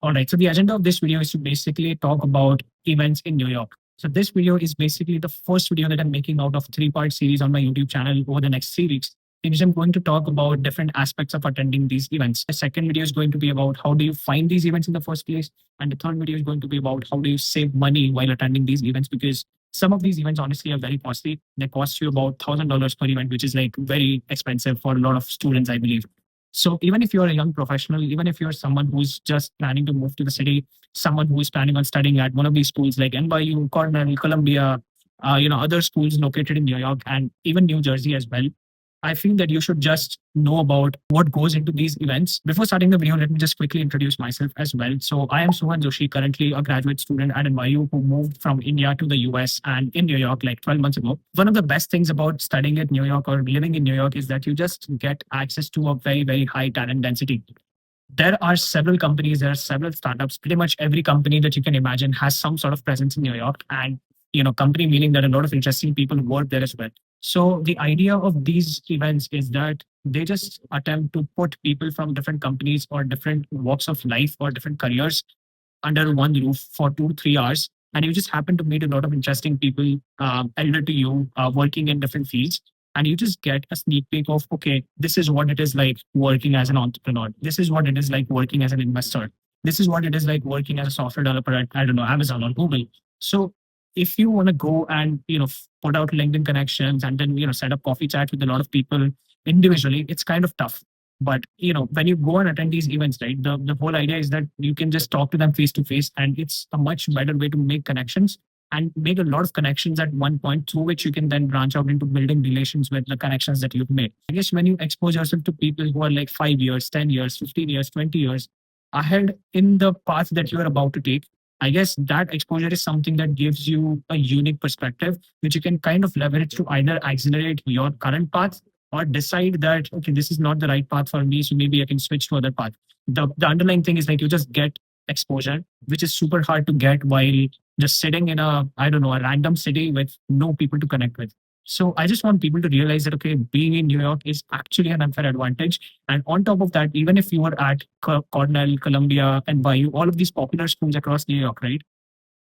All right. So the agenda of this video is to basically talk about events in New York. So this video is basically the first video that I'm making out of three-part series on my YouTube channel over the next 3 weeks, in which I'm going to talk about different aspects of attending these events. The second video is going to be about how do you find these events in the first place. And the third video is going to be about how do you save money while attending these events, because some of these events honestly are very costly. They cost you about $1,000 per event, which is like very expensive for a lot of students, I believe. So even if you're a young professional, even if you're someone who's just planning to move to the city, someone who is planning on studying at one of these schools like NYU, Cornell, Columbia, other schools located in New York and even New Jersey as well, I feel that you should just know about what goes into these events. Before starting the video, let me just quickly introduce myself as well. So I am Suhan Joshi, currently a graduate student at NYU who moved from India to the US and in New York like 12 months ago. One of the best things about studying at New York or living in New York is that you just get access to a very, very high talent density. There are several companies, there are several startups. Pretty much every company that you can imagine has some sort of presence in New York. And, company meaning that a lot of interesting people work there as well. So the idea of these events is that they just attempt to put people from different companies or different walks of life or different careers under one roof for 2 3 hours. And you just happen to meet a lot of interesting people, elder to you, working in different fields. And you just get a sneak peek of, okay, this is what it is like working as an entrepreneur. This is what it is like working as an investor. This is what it is like working as a software developer at, I don't know, Amazon or Google. So if you want to go and, put out LinkedIn connections and then, set up coffee chats with a lot of people individually, it's kind of tough. But when you go and attend these events, right, the whole idea is that you can just talk to them face to face, and it's a much better way to make connections and make a lot of connections at one point, through which you can then branch out into building relations with the connections that you've made. I guess when you expose yourself to people who are like 5 years, 10 years, 15 years, 20 years ahead in the path that you are about to take, I guess that exposure is something that gives you a unique perspective, which you can kind of leverage to either accelerate your current path or decide that, okay, this is not the right path for me. So maybe I can switch to other path. The underlying thing is like you just get exposure, which is super hard to get while just sitting in a, I don't know, a random city with no people to connect with. So I just want people to realize that, okay, being in New York is actually an unfair advantage. And on top of that, even if you are at Cornell, Columbia, and NYU, all of these popular schools across New York, right?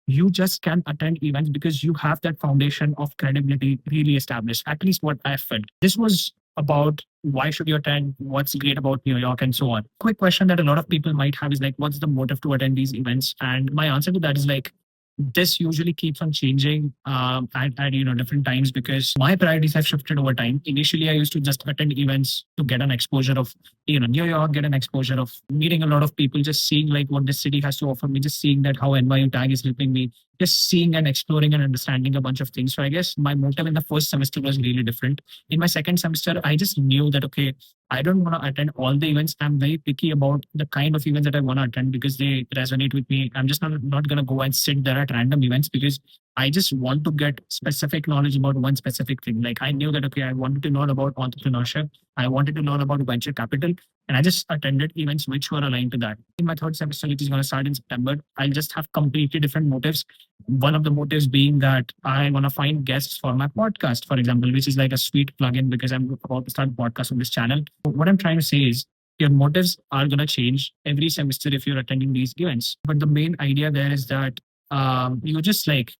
You just can attend events because you have that foundation of credibility really established, at least what I felt. This was about why should you attend, what's great about New York, and so on. Quick question that a lot of people might have is like, what's the motive to attend these events? And my answer to that is like, this usually keeps on changing at different times, because my priorities have shifted over time. Initially, I used to just attend events to get an exposure of New York, get an exposure of meeting a lot of people, just seeing like what the city has to offer me, just seeing that how NYU tag is helping me, just seeing and exploring and understanding a bunch of things. So I guess my motive in the first semester was really different. In my second semester, I just knew that, okay, I don't want to attend all the events. I'm very picky about the kind of events that I want to attend because they resonate with me. I'm just not going to go and sit there at random events because I just want to get specific knowledge about one specific thing. Like I knew that, okay, I wanted to learn about entrepreneurship. I wanted to learn about venture capital. And I just attended events which were aligned to that. In my third semester, which is going to start in September, I'll just have completely different motives. One of the motives being that I want to find guests for my podcast, for example, which is like a sweet plugin because I'm about to start a podcast on this channel. What I'm trying to say is your motives are going to change every semester if you're attending these events. But the main idea there is that you just like,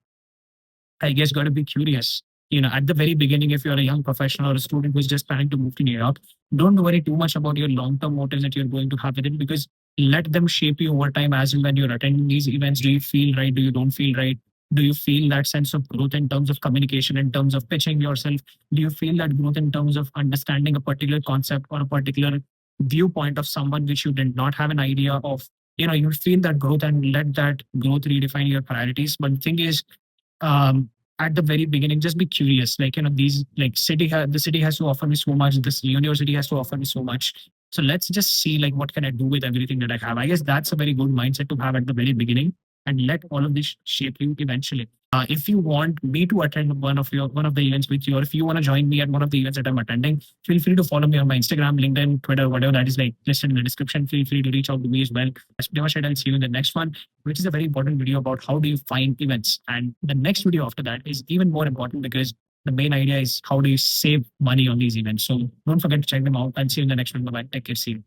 I guess, got to be curious. At the very beginning, if you're a young professional or a student who's just planning to move to New York, don't worry too much about your long-term motives that you're going to have with it, because let them shape you over time as and when you're attending these events. Do you feel right? Do you don't feel right? Do you feel that sense of growth in terms of communication, in terms of pitching yourself? Do you feel that growth in terms of understanding a particular concept or a particular viewpoint of someone which you did not have an idea of? You feel that growth and let that growth redefine your priorities. But the thing is, at the very beginning, just be curious. Like, these like the city has to offer me so much. This university has to offer me so much. So let's just see like what can I do with everything that I have. I guess that's a very good mindset to have at the very beginning, and let all of this shape you eventually. If you want me to attend one of the events with you, or if you want to join me at one of the events that I'm attending, feel free to follow me on my Instagram, LinkedIn, Twitter, whatever that is like listed in the description. Feel free to reach out to me as well. That's pretty much it. I'll see you in the next one, which is a very important video about how do you find events. And the next video after that is even more important because the main idea is how do you save money on these events. So don't forget to check them out. I'll see you in the next one. Bye bye. Take care. See you.